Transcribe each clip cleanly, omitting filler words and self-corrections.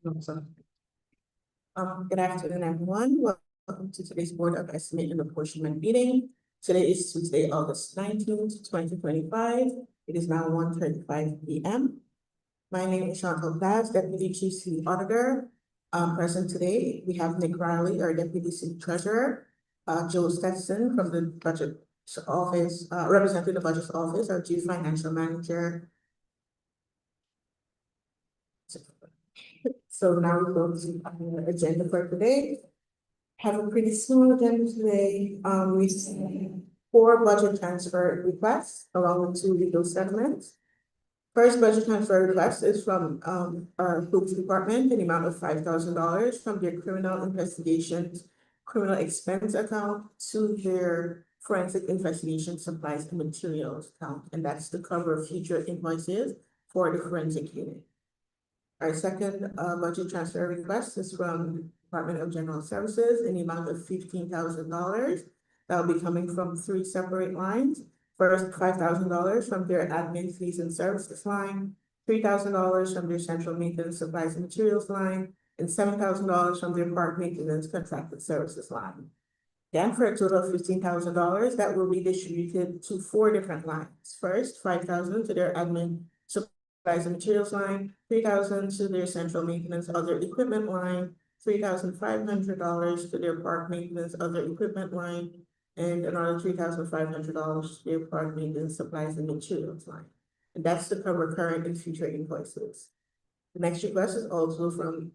Awesome. Good afternoon, everyone. Welcome to today's Board of Estimate and Apportionment meeting. Today is Tuesday, August 19th, 2025. It is now 1:35 p.m. My name is Chantal Paz, Deputy Chief City Auditor. Present today, we have Nick Riley, our Deputy City Treasurer, Joe Stetson from the Budget Office, representing the Budget Office, our Chief Financial Manager. So now we go to our agenda for today. Have a pretty small agenda today. We have 4 budget transfer requests along with 2 legal settlements. First budget transfer request is from our police department in the amount of $5,000 from their criminal investigations, criminal expense account to their forensic investigation supplies and materials account, and that's to cover future invoices for the forensic unit. Our second budget transfer request is from Department of General Services in the amount of $15,000. That will be coming from 3 separate lines. First, $5,000 from their admin fees and services line, $3,000 from their central maintenance supplies and materials line, and $7,000 from their park maintenance contracted services line. Then for a total of $15,000, that will be distributed to 4 different lines. First, $5,000 to their admin supplies and materials line, $3,000 to their central maintenance other equipment line, $3,500 to their park maintenance other equipment line, and another $3,500 to their park maintenance supplies and materials line. And that's to cover current and future invoices. The next request is also from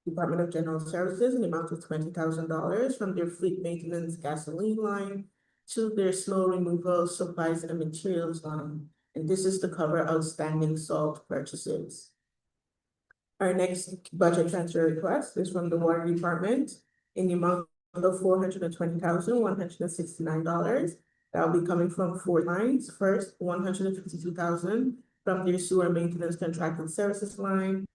Department of General Services in the amount of $20,000 from their fleet maintenance gasoline line to their snow removal supplies and materials line. And this is to cover outstanding salt purchases. Our next budget transfer request is from the Water Department in the amount of $420,169. That will be coming from 4 lines. First, $152,000 from their sewer maintenance contracted services line,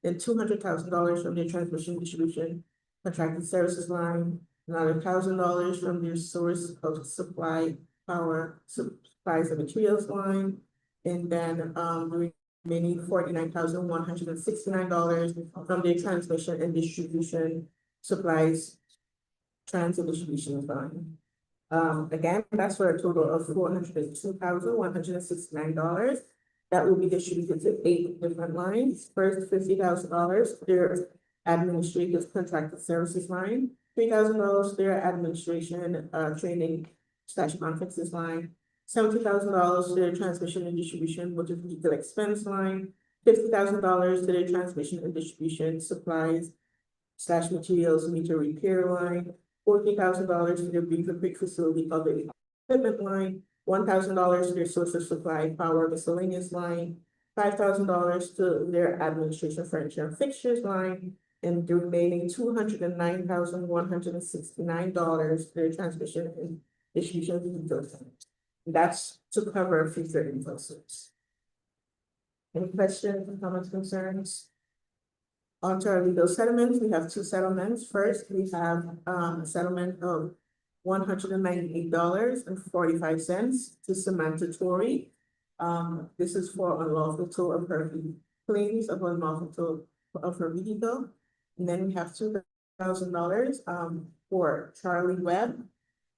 then $200,000 from their transmission distribution contracted services line, another $1,000 from their source of supply power supplies and materials line, and then remaining $49,169 from their transmission and distribution supplies transit distribution line. Again, that's for a total of $402,169. That will be distributed to 8 different lines. First, $50,000 to their administrative contracted services line, $3,000 to their administration training / conferences line, $70,000 to their transmission and distribution motor vehicle expense line, $50,000 to their transmission and distribution supplies / materials meter repair line, $40,000 to their Beaver Creek facility other equipment line, $1,000 to their source of supply power miscellaneous line, $5,000 to their administration furniture and fixtures line, and the remaining $209,169 to their transmission and distribution vehicles. That's to cover future invoices. Any questions, comments, concerns? On to our legal settlements, we have 2 settlements. First, we have a settlement of $198.45 to Samantha Torrey. This is for unlawful tow of her claims of unlawful tow of her vehicle. And then we have $2,000 for Charlie Webb.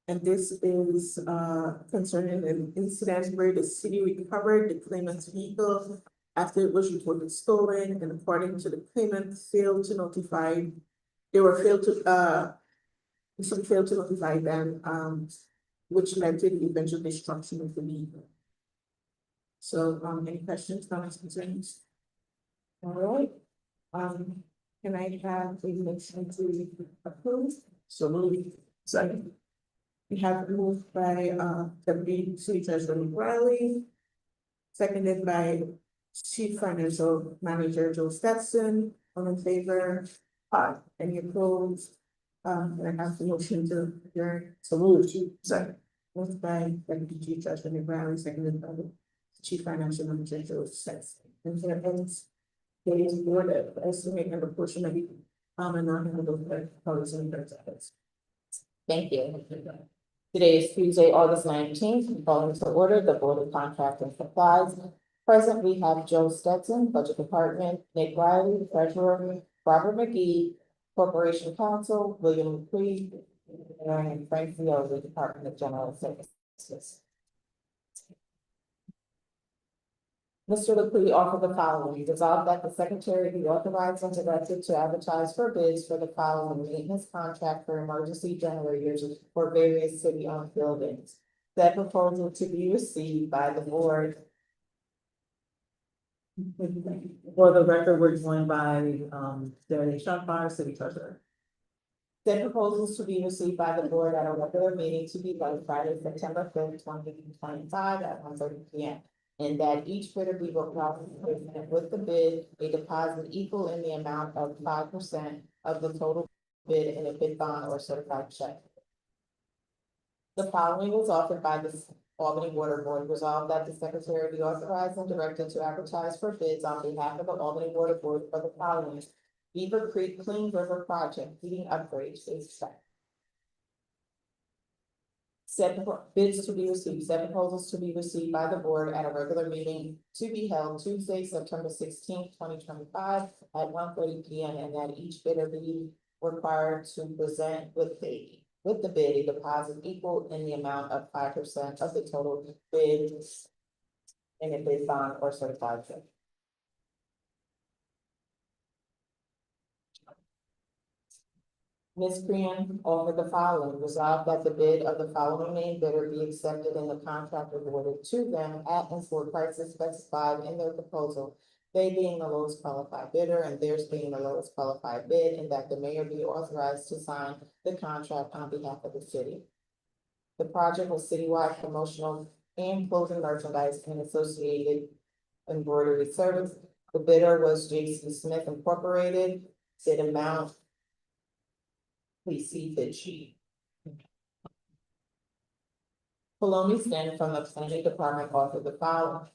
And this is concerning an incident where the city recovered the claimant's vehicle after it was reported stolen, and according to the claimant, failed to notify, the city failed to notify them, which led to the eventual destruction of the vehicle. So, any questions, comments, concerns? All right. Can I have a motion to approve? So moved. Second. We have moved by Deputy City Treasurer Riley, seconded by Chief Financial Manager Joe Stetson. All in favor? Aye. Any opposed? And I have the motion to adjourn. So moved. Second. Moved by Deputy Chief Treasurer Riley, seconded by Chief Financial Manager Joe Stetson. And here ends today's Board of Estimate and Apportionment. And now handle the policy and benefits. Thank you. Today is Tuesday, August 19th. Calling to order the Board of Contract and Supplies. Present, we have Joe Stetson, Budget Department, Nick Riley, Treasurer, Robert McGee, Corporation Counsel, William McCree, and Frank Viola, Department of General Services. Mr. LeCree offered the following: resolved that the secretary be authorized and directed to advertise for bids for the following maintenance contract for emergency generators for various city-owned buildings. That proposal to be received by the board. For the record, we're joined by, Danny Sharpfire, City Treasurer. Said proposals to be received by the board at a regular meeting to be held Friday, September 5th, 2025 at 1:30 p.m. And that each bidder be required to present with the bid a deposit equal in the amount of 5% of the total bid in a bid bond or certified check. The following was offered by the Albany Water Board. Resolved that the secretary be authorized and directed to advertise for bids on behalf of the Albany Water Board for the following: Beaver Creek Clean River Project heating upgrades phase 2. Said bids to be received, said proposals to be received by the board at a regular meeting to be held Tuesday, September 16th, 2025 at 1:30 p.m. and that each bidder be required to present with the bid a deposit equal in the amount of 5% of the total bid in a bid bond or certified check. Ms. Crean offered the following: resolved that the bid of the following named bidder be accepted and the contract awarded to them at and for prices specified in their proposal, they being the lowest qualified bidder and theirs being the lowest qualified bid, and that the mayor be authorized to sign the contract on behalf of the city. The project was citywide promotional and clothing merchandise and associated embroidery service. The bidder was J.C. Smith Incorporated. Bid amount, please see bid sheet. Paloma Stan from the planning department offered the following: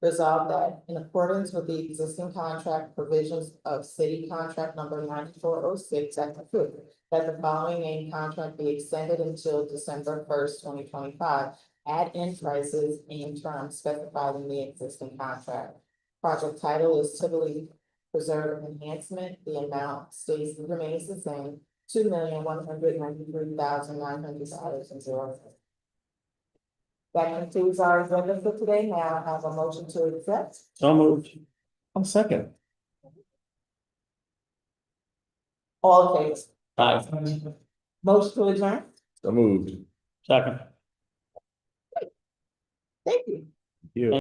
resolved that in accordance with the existing contract provisions of city contract number 9406, that the following named contract be extended until December 1st, 2025 at end prices and terms specified in the existing contract. Project title is Tivoli Preserve Enhancement. The amount remains the same, $2,193,900.00. That concludes our agenda for today. May I have a motion to accept? So moved. I'll second. All in favor? Aye. Motion to adjourn? So moved. Second. Thank you. You.